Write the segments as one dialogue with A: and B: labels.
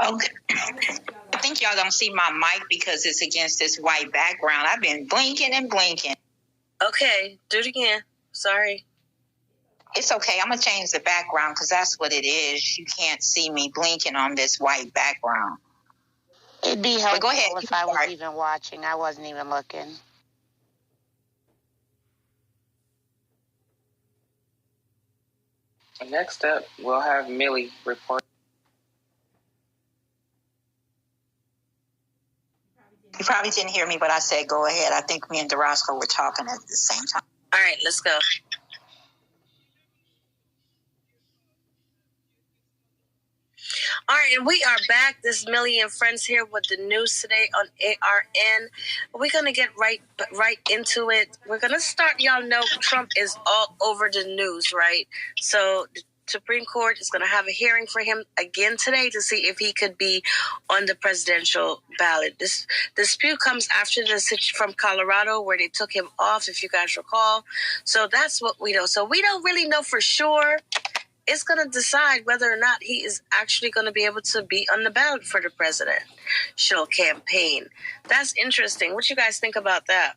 A: Okay. I think y'all don't see my mic because it's against this white background. I've been blinking and blinking.
B: Okay, do it again. Sorry.
A: It's okay. I'm going to change the background because that's what it is. You can't see me blinking on this white background.
C: It'd be helpful
A: go ahead,
C: if I was even watching. I wasn't even looking.
D: Next up, we'll have Millie report.
A: You probably didn't hear me, but I said go ahead. I think me and Darosco were talking at the same time.
B: All right, let's go. All right, and we are back. This is Millie and Friends here with the news today on ARN. We're going to get right into it. We're going to start. Y'all know Trump is all over the news, right? So the Supreme Court is going to have a hearing for him again today to see if he could be on the presidential ballot. This dispute comes after the situation from Colorado where they took him off, if you guys recall. So that's what we know. So we don't really know for sure. It's going to decide whether or not he is actually going to be able to be on the ballot for the presidential campaign. That's interesting. What you guys think about that?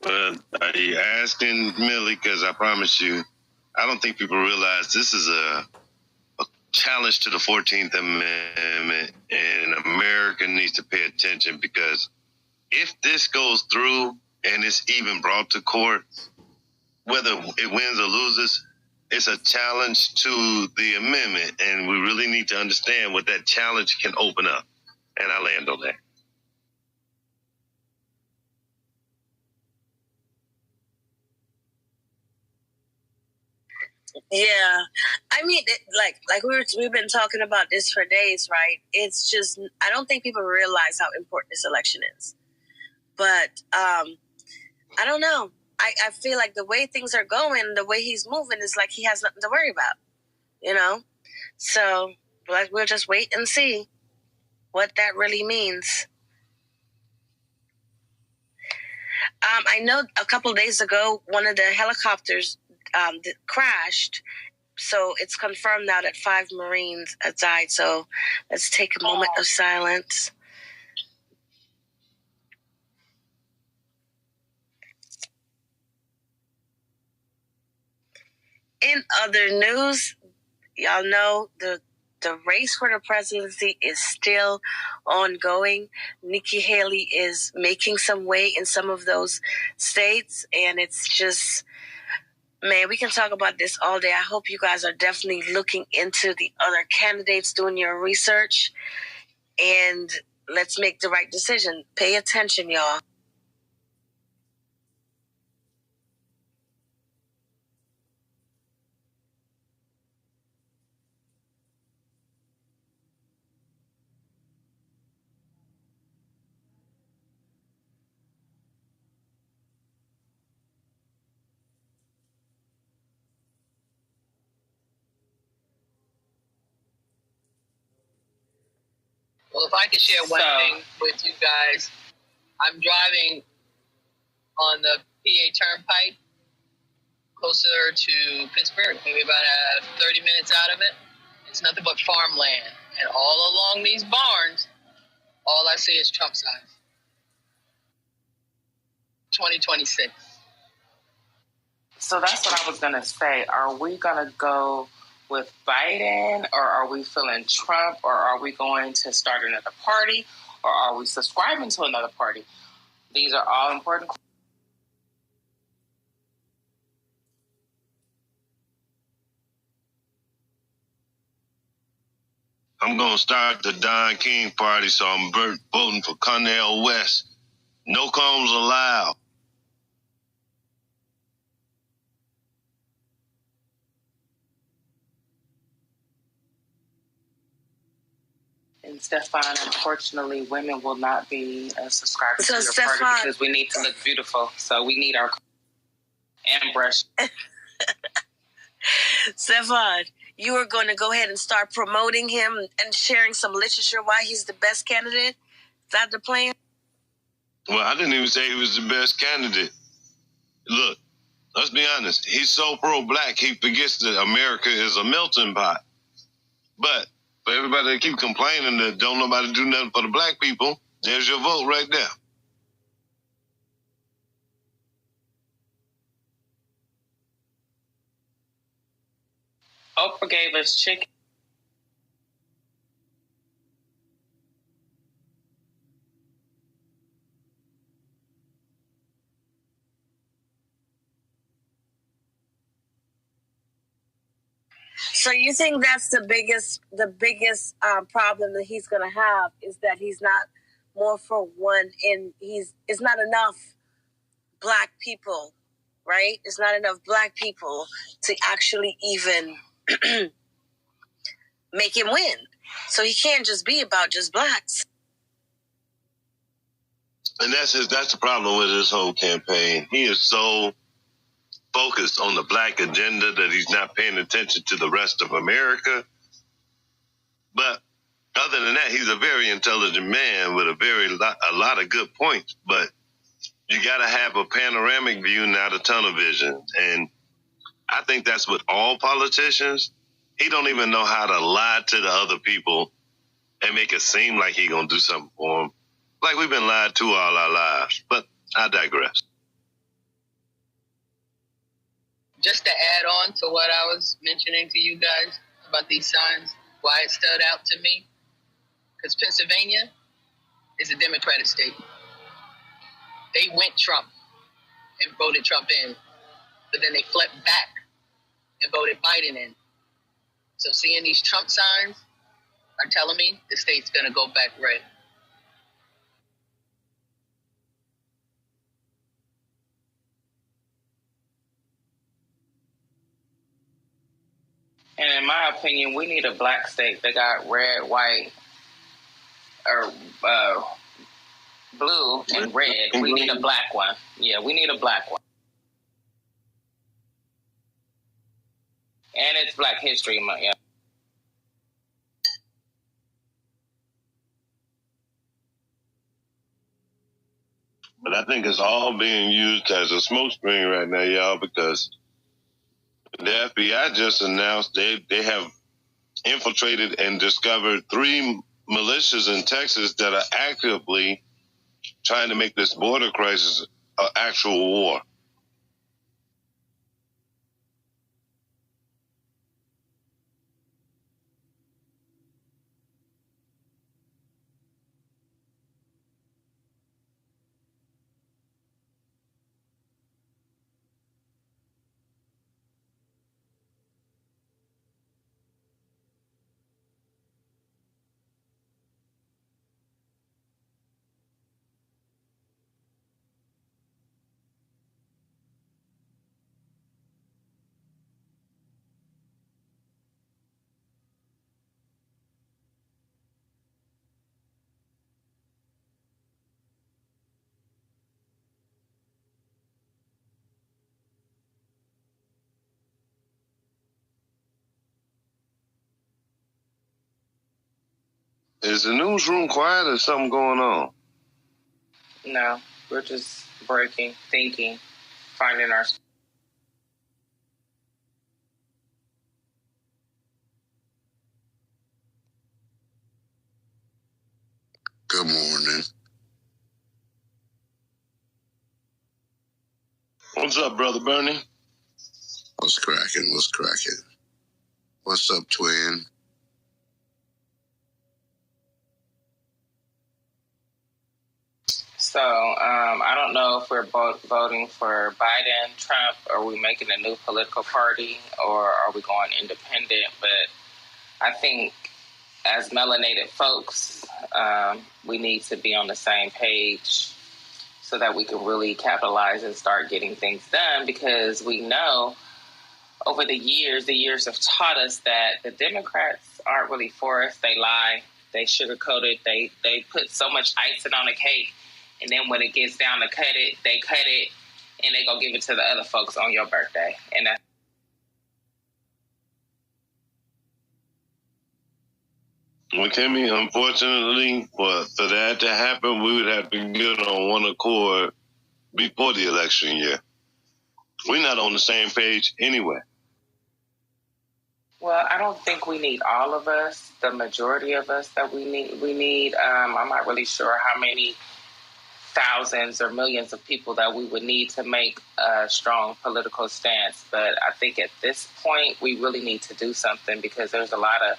E: Are you asking Millie? Because I promise you, I don't think people realize this is a challenge to the 14th Amendment, and America needs to pay attention because if this goes through and it's even brought to court, whether it wins or loses, it's a challenge to the amendment, and we really need to understand what that challenge can open up. And I land on that.
B: Yeah, I mean, like we've been talking about this for days, right? It's just I don't think people realize how important this election is. But I don't know. I feel like the way things are going, the way he's moving, is like he has nothing to worry about, you know? So like we'll just wait and see what that really means. I know a couple of days ago, one of the helicopters crashed. So it's confirmed now that 5 Marines have died. So let's take a moment of silence. In other news, y'all know the race for the presidency is still ongoing. Nikki Haley is making some way in some of those states, and it's just, man, we can talk about this all day. I hope you guys are definitely looking into the other candidates, doing your research, and let's make the right decision. Pay attention, y'all.
F: Well, if I could share one thing with you guys, I'm driving on the PA Turnpike closer to Pittsburgh, maybe about 30 minutes out of it. It's nothing but farmland. And all along these barns, all I see is Trump signs. 2026.
D: So that's what I was going to say. Are we going to go with Biden, or are we feeling Trump, or are we going to start another party, or are we subscribing to another party? These are all important questions.
E: I'm going to start the Don King party, so I'm voting for Cornel West. No combs allowed.
D: And Stefan, unfortunately, women will not be subscribed to your
B: Stefan,
D: party because we need to look beautiful. So we need our and brush.
B: Stefan, you are going to go ahead and start promoting him and sharing some literature why he's the best candidate? Is that the plan?
E: Well, I didn't even say he was the best candidate. Look, Let's be honest. He's so pro-black, he forgets that America is a melting pot. But for everybody that keep complaining that don't nobody do nothing for the black people, there's your vote right there.
D: Oprah gave us chicken.
B: So you think that's the biggest problem that he's going to have is that he's not more for one, and it's not enough black people, right? It's not enough black people to actually even make him win. So he can't just be about just blacks.
E: And that's the problem with this whole campaign. He is so focused on the black agenda that he's not paying attention to the rest of America. But other than that, he's a very intelligent man with a lot of good points. But you got to have a panoramic view, not a tunnel vision. And I think that's with all politicians. He don't even know how to lie to the other people and make it seem like he gonna do something for them. Like we've been lied to all our lives. But I digress.
F: Just to add on to what I was mentioning to you guys about these signs, why it stood out to me, because Pennsylvania is a Democratic state. They went Trump and voted Trump in, but then they flipped back and voted Biden in. So seeing these Trump signs are telling me the state's going to go back red.
D: And in my opinion, we need a black state that got red, white, or blue and red. We need a black one. Yeah, we need a black one. And it's Black History Month. Yeah.
E: But I think it's all being used as a smokescreen right now, y'all, because the FBI just announced they have infiltrated and discovered 3 militias in Texas that are actively trying to make this border crisis an actual war. Is the newsroom quiet or something going on?
D: No, we're just breaking, thinking, finding our...
G: Good morning.
E: What's up, Brother Bernie?
G: What's cracking? What's cracking? What's up, twin?
D: So, I don't know if we're voting for Biden, Trump, or are we making a new political party, or are we going independent? But I think as melanated folks, we need to be on the same page so that we can really capitalize and start getting things done, because we know over the years have taught us that the Democrats aren't really for us. They lie, they sugarcoat it, they put so much icing on the cake, and then when it gets down to cut it, and they go give it to the other folks on your birthday. And that's...
E: Well, Kimmy, unfortunately, for that to happen, we would have to get on one accord before the election year. We're not on the same page anyway.
D: Well, I don't think we need all of us, the majority of us that we need. I'm not really sure how many thousands or millions of people that we would need to make a strong political stance. But I think at this point, we really need to do something because there's a lot of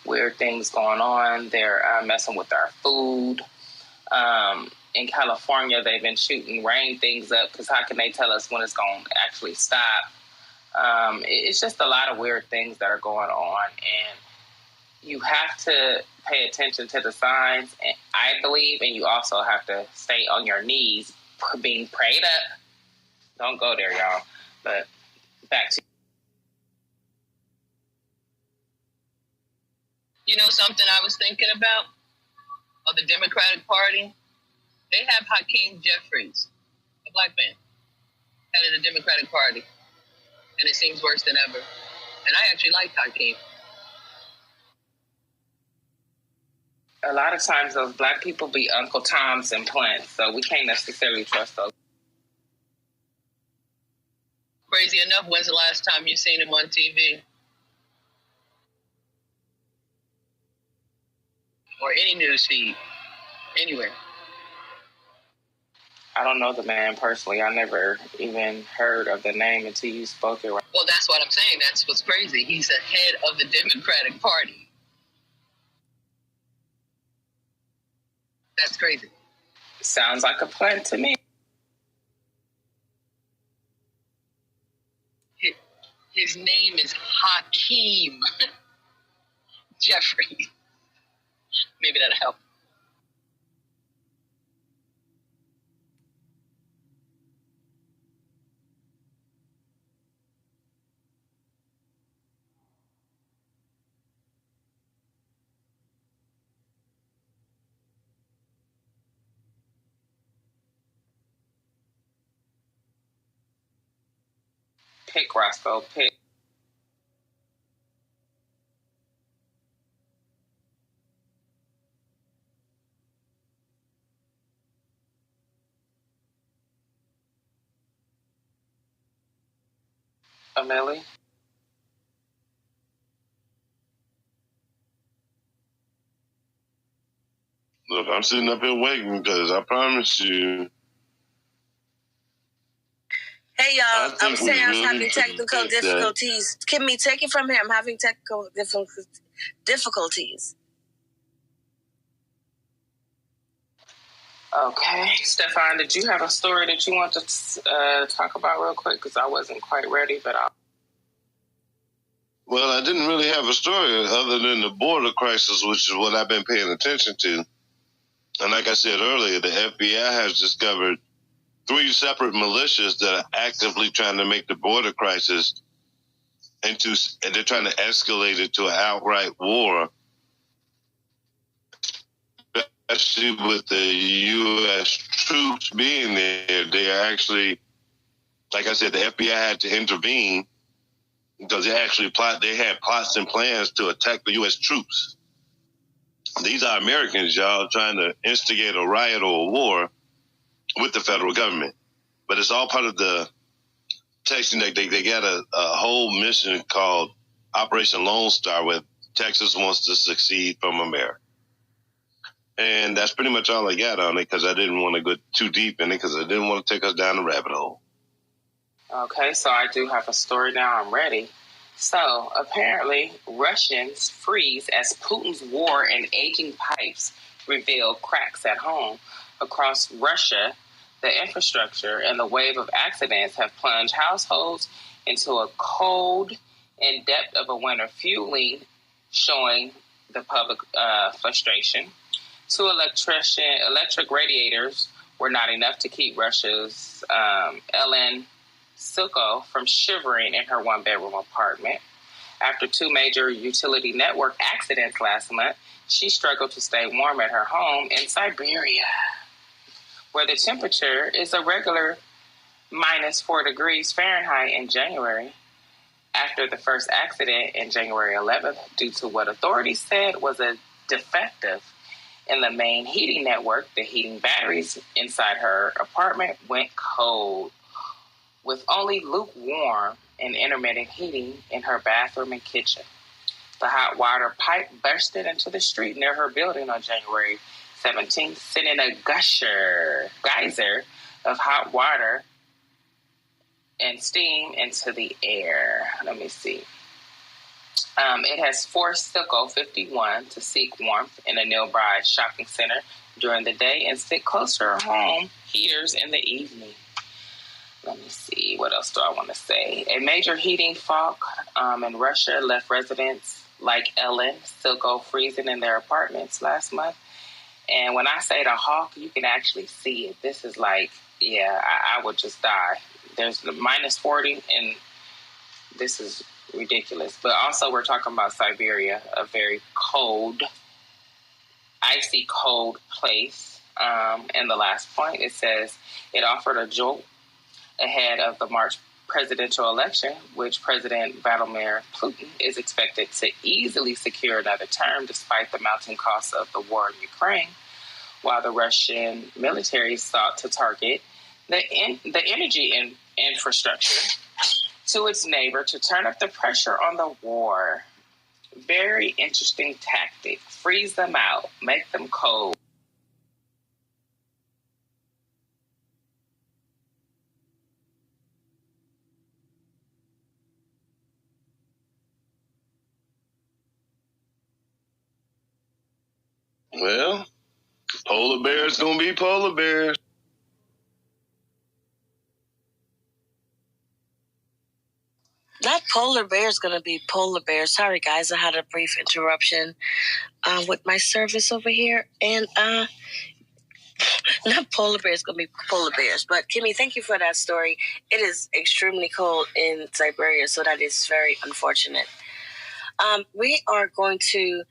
D: weird things going on. They're messing with our food. In California, they've been shooting rain things up because how can they tell us when it's going to actually stop? It's just a lot of weird things that are going on, and you have to pay attention to the signs, I believe, and you also have to stay on your knees being prayed up. Don't go there, y'all. But back to
F: You know something I was thinking about? Of the Democratic Party? They have Hakeem Jeffries, a black man, head of the Democratic Party. And it seems worse than ever. And I actually like Hakeem.
D: a lot of times those black people be Uncle Tom's implants, so we can't necessarily trust those.
F: Crazy enough, when's the last time you seen him on TV? Or any news feed? Anywhere.
D: I don't know the man personally. I never even heard of the name until you spoke it.
F: Well, that's what I'm saying. That's what's crazy. He's the head of the Democratic Party. That's crazy.
D: Sounds like a plan to me.
F: His name is Hakeem Jeffrey. Maybe that'll help.
D: Pick, Roscoe, pick. Amelie?
E: Look, I'm sitting up here waiting because I promise you.
B: Hey, y'all. I'm saying I was
E: really
B: having technical difficulties. Kimmy, take it from here. I'm having technical difficulties.
D: Okay. Stefan, did you have a story that you want to talk about real quick? Because I wasn't quite ready, but
E: Well, I didn't really have a story other than the border crisis, which is what I've been paying attention to. And like I said earlier, the FBI has discovered 3 separate militias that are actively trying to make the border crisis and they're trying to escalate it to an outright war, especially with the U.S. troops being there. They are actually, like I said, the FBI had to intervene because they had plots and plans to attack the U.S. troops. These are Americans, y'all, trying to instigate a riot or a war with the federal government. But it's all part of the Texas. They got a whole mission called Operation Lone Star, where Texas wants to succeed from America. And that's pretty much all I got on it because I didn't want to go too deep in it because I didn't want to take us down the rabbit hole.
D: Okay, so I do have a story now. I'm ready. So, apparently, Russians freeze as Putin's war and aging pipes reveal cracks at home. Across Russia, the infrastructure and the wave of accidents have plunged households into a cold and depth of a winter, fueling, showing the public frustration. 2 electric radiators were not enough to keep Russia's Ellen Suko from shivering in her 1-bedroom apartment. After 2 major utility network accidents last month, she struggled to stay warm at her home in Siberia, where the temperature is a regular minus 4 degrees Fahrenheit in January. After the first accident in January 11th, due to what authorities said was a defective in the main heating network, the heating batteries inside her apartment went cold. with only lukewarm and intermittent heating in her bathroom and kitchen. The hot water pipe bursted into the street near her building on January 17th, sending a geyser of hot water and steam into the air. Let me see. It has forced Silco 51 to seek warmth in a nearby shopping center during the day and sit close to her home heaters in the evening. Let me see. What else do I want to say? A major heating fault in Russia left residents like Ellen Silco freezing in their apartments last month. And when I say the hawk, you can actually see it. This is like, yeah, I would just die. There's the minus 40, and this is ridiculous. But also we're talking about Siberia, a very cold, icy cold place. And the last point, it says it offered a jolt ahead of the March presidential election, which President Vladimir Putin is expected to easily secure another term despite the mounting costs of the war in Ukraine, while the Russian military sought to target the energy infrastructure to its neighbor to turn up the pressure on the war. Very interesting tactic. Freeze them out. Make them cold.
E: Well, polar bears gonna be polar bears.
B: Not polar bears gonna be polar bears. Sorry guys, I had a brief interruption with my service over here, and not polar bears gonna be polar bears. But Kimmy, thank you for that story. It is extremely cold in Siberia, so that is very unfortunate. We are going to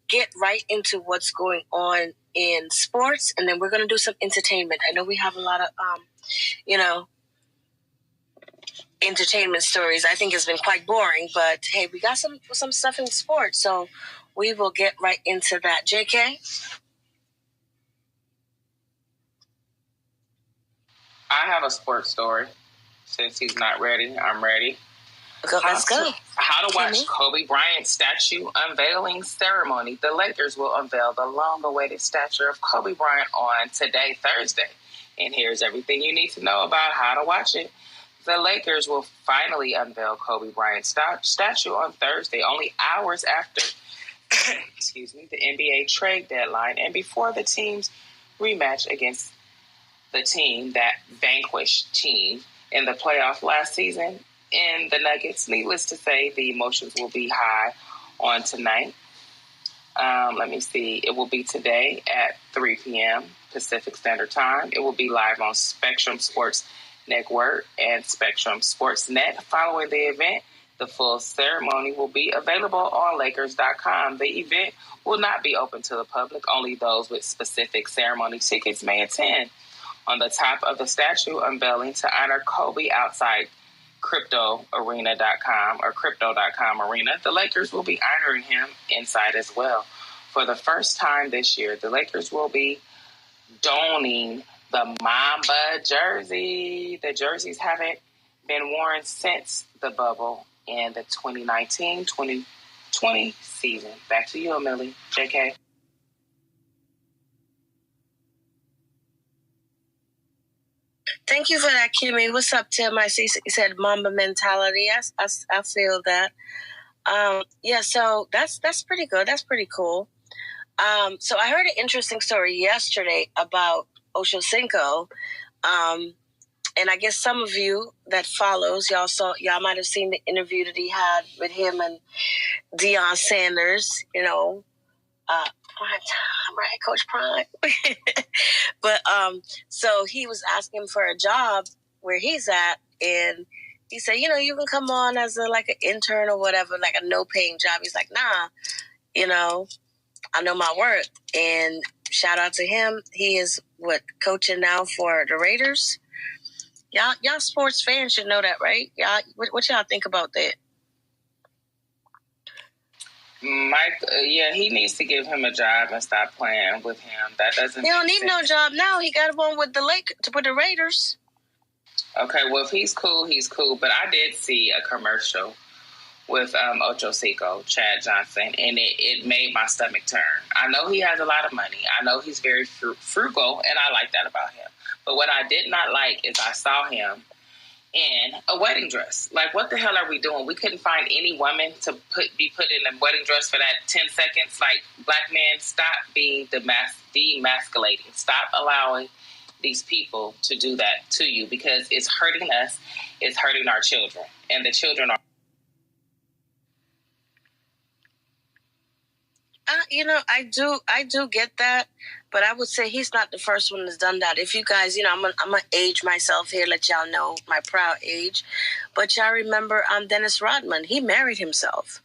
B: get right into what's going on in sports, and then we're going to do some entertainment. I know we have a lot of, entertainment stories. I think it's been quite boring, but hey, we got some stuff in sports, so we will get right into that. JK?
D: I have a sports story. Since he's not ready, I'm ready.
B: Let's go.
D: How to watch Kobe Bryant statue unveiling ceremony. The Lakers will unveil the long-awaited statue of Kobe Bryant on today, Thursday. And here's everything you need to know about how to watch it. The Lakers will finally unveil Kobe Bryant's statue on Thursday, only hours after the NBA trade deadline and before the team's rematch against the team that vanquished team in the playoff last season. In the Nuggets, needless to say, the emotions will be high on tonight. Let me see. It will be today at 3 p.m. Pacific Standard Time. It will be live on Spectrum Sports Network and Spectrum Sports Net. Following the event, the full ceremony will be available on Lakers.com. The event will not be open to the public. Only those with specific ceremony tickets may attend. On the top of the statue unveiling to honor Kobe outside cryptoarena.com or crypto.com arena, the Lakers will be honoring him inside as well. For the first time this year, the Lakers will be donning the Mamba jersey. The jerseys haven't been worn since the bubble in the 2019-2020 season. Back to you, Emily. JK.
B: Thank you for that, Kimmy. What's up, Tim? I see you said Mamba mentality. I feel that. So that's pretty good. That's pretty cool. So I heard an interesting story yesterday about Ocho Cinco. And I guess some of you that follows, y'all might have seen the interview that he had with him and Deion Sanders, right, Coach Prime. But so he was asking for a job where he's at, and he said, you can come on as an intern or whatever, like a no-paying job. He's like, nah, I know my work. And shout out to him. He is coaching now for the Raiders. Y'all sports fans should know that, right? Y'all, what y'all think about that?
D: Mike, he needs to give him a job and stop playing with him. That doesn't.
B: He don't need no job now. He got one with the Raiders.
D: Okay, well, if he's cool, he's cool. But I did see a commercial with Ocho Cinco, Chad Johnson, and it made my stomach turn. I know he has a lot of money. I know he's very frugal, and I like that about him. But what I did not like is I saw him in a wedding dress. Like, what the hell are we doing? We couldn't find any woman to be put in a wedding dress for that 10 seconds. Like, black men, stop being demasculating. Stop allowing these people to do that to you, because it's hurting us. It's hurting our children, and the children are.
B: I do get that, but I would say he's not the first one that's done that. If you guys, I'm gonna age myself here, let y'all know my proud age. But y'all remember Dennis Rodman? He married himself.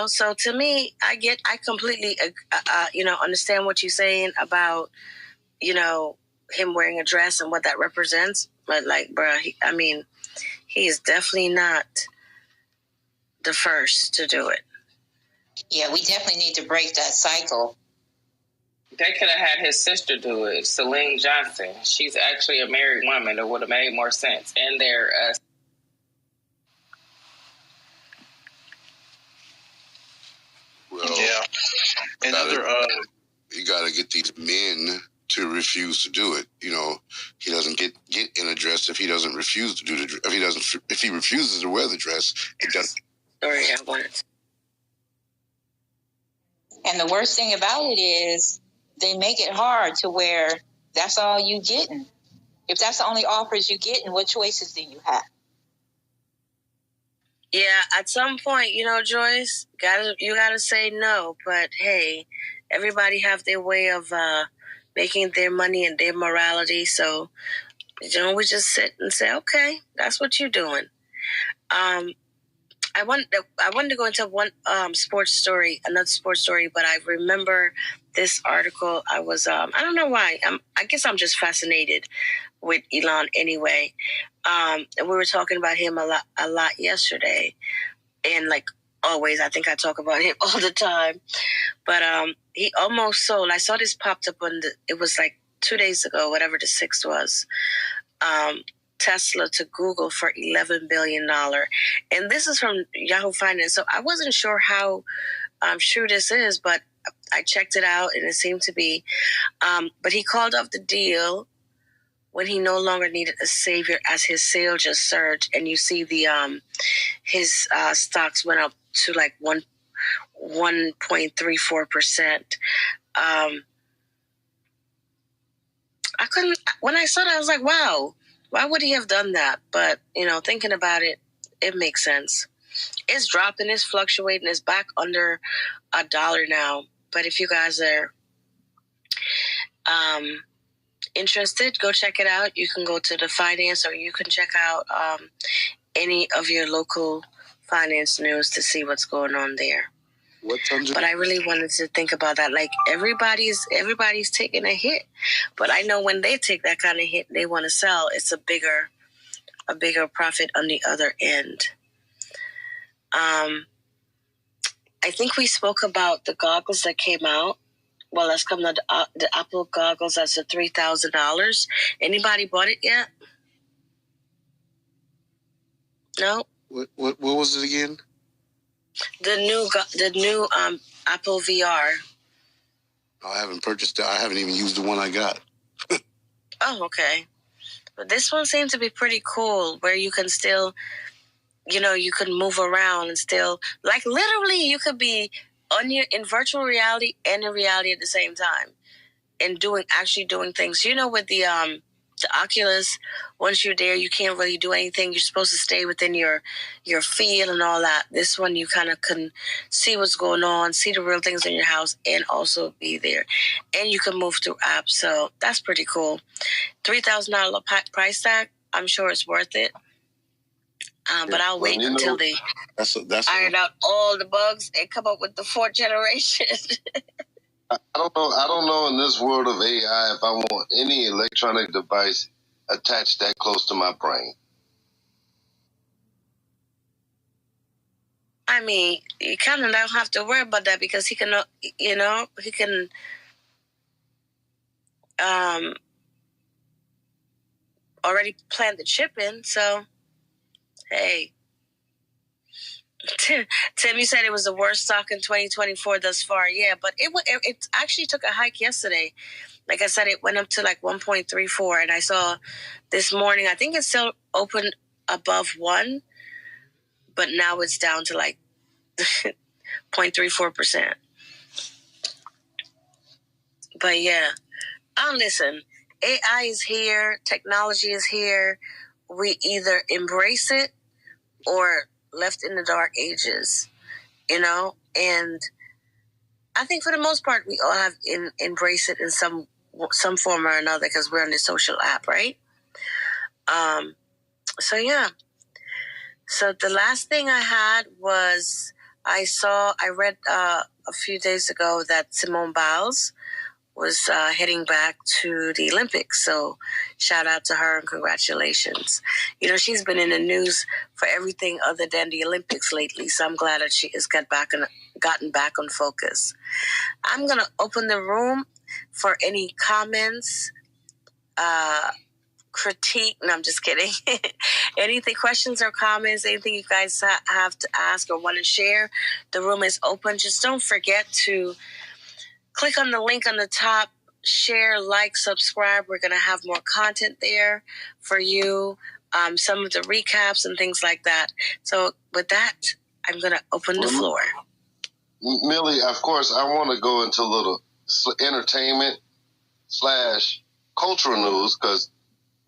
B: So to me, I completely, understand what you're saying about, him wearing a dress and what that represents. But like, bruh, he is definitely not the first to do it.
A: Yeah, we definitely need to break that cycle.
D: They could have had his sister do it, Celine Johnson. She's actually a married woman. It would have made more sense. And they're
G: you got to get these men to refuse to do it. He doesn't get in a dress if he doesn't refuse to do the dress. If he refuses to wear the dress, it doesn't.
B: Sorry, I wanted.
A: And the worst thing about it is they make it hard to where that's all you getting. If that's the only offers you getting, what choices do you have?
B: Yeah, at some point, Joyce, you gotta say no. But hey, everybody have their way of making their money and their morality. So, we just sit and say, okay, that's what you're doing. I wanted to go into one another sports story, but I remember this article. I was I don't know why. I guess I'm just fascinated with Elon anyway. And we were talking about him a lot yesterday, and like always, I think I talk about him all the time. But he almost sold. I saw this popped up it was like 2 days ago, whatever the 6th was. Tesla to Google for $11 billion. And this is from Yahoo Finance. So I wasn't sure how true this is, but I checked it out and it seemed to be. But he called off the deal when he no longer needed a savior as his sale just surged. And you see his stocks went up to like 1.34%. When I saw that, I was like, wow. Why would he have done that? But, thinking about it, it makes sense. It's dropping, it's fluctuating, it's back under $1 now. But if you guys are interested, go check it out. You can go to the finance, or you can check out any of your local finance news to see what's going on there. But I really wanted to think about that. Like, everybody's taking a hit, but I know when they take that kind of hit, they want to sell. It's a bigger profit on the other end. I think we spoke about the goggles that came out. Well, let's come to the Apple goggles. That's the $3,000. Anybody bought it yet? No.
G: What was it again?
B: The new Apple VR.
G: I haven't purchased it. I haven't even used the one I got.
B: Oh, okay. But this one seems to be pretty cool, where you can still, you can move around and still, like, literally you could be in virtual reality and in reality at the same time, and actually doing things. With the Oculus, once you're there, you can't really do anything. You're supposed to stay within your field and all that. This one, you kind of can see what's going on, see the real things in your house, and also be there. And you can move through apps. So that's pretty cool. $3,000 price tag. I'm sure it's worth it. But I'll wait until they iron out all the bugs and come up with the 4th generation.
E: I don't know in this world of AI if I want any electronic device attached that close to my brain.
B: I mean, you kind of don't have to worry about that, because he can, already planned the chip in. So, hey. Tim, you said it was the worst stock in 2024 thus far. Yeah, but it actually took a hike yesterday. Like I said, it went up to like 1.34, and I saw this morning, I think it still opened above 1, but now it's down to like 0.34%. But yeah, listen, AI is here, technology is here. We either embrace it or left in the dark ages, you know? And I think for the most part, we all have embraced it in some form or another because we're on the social app, right? So yeah. So the last thing I had was I read a few days ago that Simone Biles was heading back to the Olympics. So shout out to her and congratulations. You know, she's been in the news for everything other than the Olympics lately. So I'm glad that she has gotten back on focus. I'm going to open the room for any comments, critique. No, I'm just kidding. Anything, questions or comments, anything you guys have to ask or want to share, the room is open. Just don't forget to click on the link on the top, share, like, subscribe. We're going to have more content there for you, some of the recaps and things like that. So with that, I'm going to open the floor.
E: Millie, of course, I want to go into a little entertainment / cultural news because,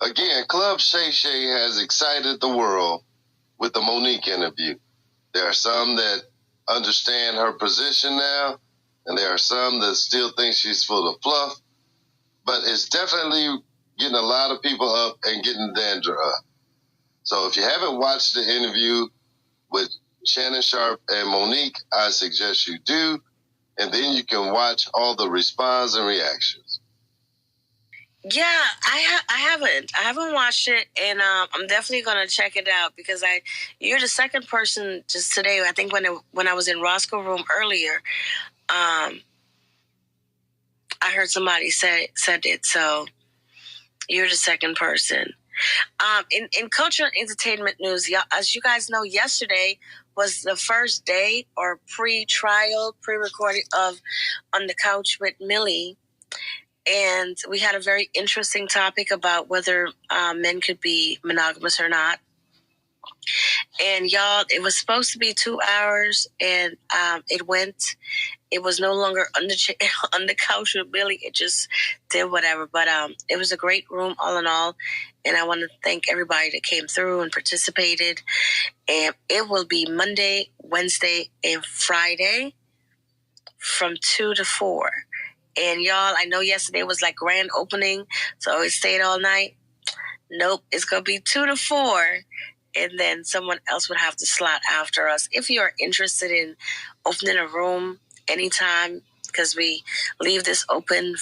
E: again, Club Shay Shay has excited the world with the Monique interview. There are some that understand her position now, and there are some that still think she's full of fluff. But it's definitely getting a lot of people up and getting Dandra up. So if you haven't watched the interview with Shannon Sharp and Monique, I suggest you do. And then you can watch all the response and reactions.
B: Yeah, I haven't watched it, and I'm definitely gonna check it out because you're the second person just today. I think when I was in Roscoe room earlier, I heard somebody said it. So you're the second person. In cultural and entertainment news, as you guys know, yesterday was the first day or pre-recording of On the Couch with Millie. And we had a very interesting topic about whether men could be monogamous or not. And y'all, it was supposed to be 2 hours, and it was no longer on the couch with Billy. It just did whatever. But it was a great room all in all. And I want to thank everybody that came through and participated. And it will be Monday, Wednesday, and Friday from 2 to 4. And y'all, I know yesterday was like grand opening, so it stayed all night. Nope, it's going to be 2 to 4. And then someone else would have to slot after us. If you are interested in opening a room anytime, because we leave this open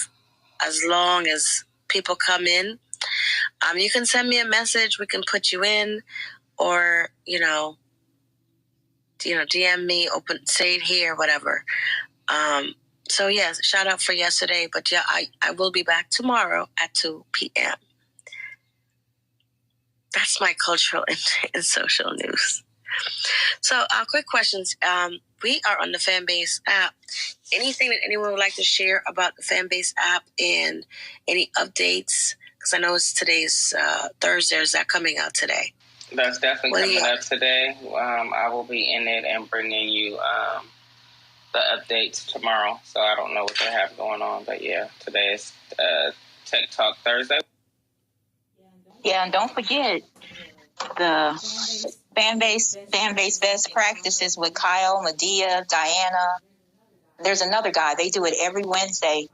B: as long as people come in, you can send me a message. We can put you in, or, DM me, say it here, whatever. So, yes, shout out for yesterday. But, yeah, I will be back tomorrow at 2 p.m. That's my cultural and social news. So, quick questions. We are on the Fanbase app. Anything that anyone would like to share about the Fanbase app and any updates? Because I know today's Thursday. Is that coming out today?
D: That's definitely coming up today. I will be in it and bringing you the updates tomorrow. So I don't know what they have going on. But, yeah, today is Tech Talk Thursday.
A: Yeah, and don't forget the Fanbase best practices with Kyle, Medea, Diana. There's another guy. They do it every Wednesday,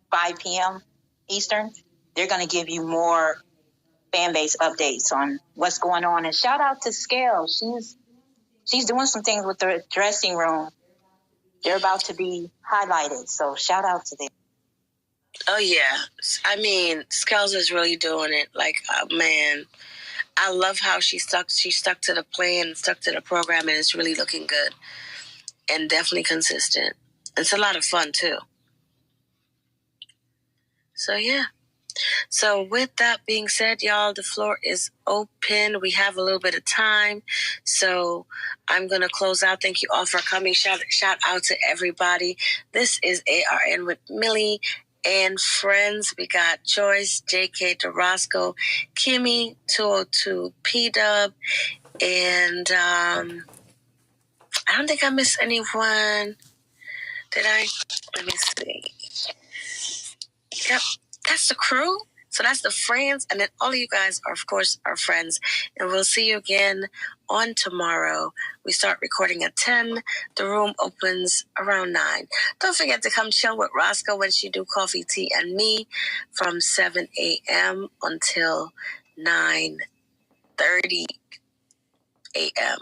A: 5 p.m. Eastern. They're going to give you more Fanbase updates on what's going on. And shout out to Scale. She's doing some things with the dressing room. They're about to be highlighted. So shout out to them.
B: Oh, yeah. I mean, Scales is really doing it. Like, man, I love how she stuck to the plan, stuck to the program, and it's really looking good and definitely consistent. It's a lot of fun, too. So, yeah. So with that being said, y'all, the floor is open. We have a little bit of time. So I'm going to close out. Thank you all for coming. Shout out to everybody. This is ARN with Millie and friends. We got Joyce, JK, DeRosco, Kimmy, 202, P-Dub, and I don't think I missed anyone. Did I? Let me see. Yep, that's the crew. So that's the friends, and then all of you guys are, of course, our friends. And we'll see you again on tomorrow. We start recording at 10. The room opens around 9. Don't forget to come chill with Roscoe when she do coffee, tea, and me from 7 a.m. until 9:30 a.m.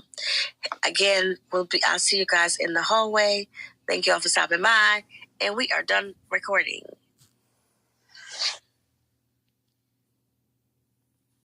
B: Again, I'll see you guys in the hallway. Thank you all for stopping by, and we are done recording.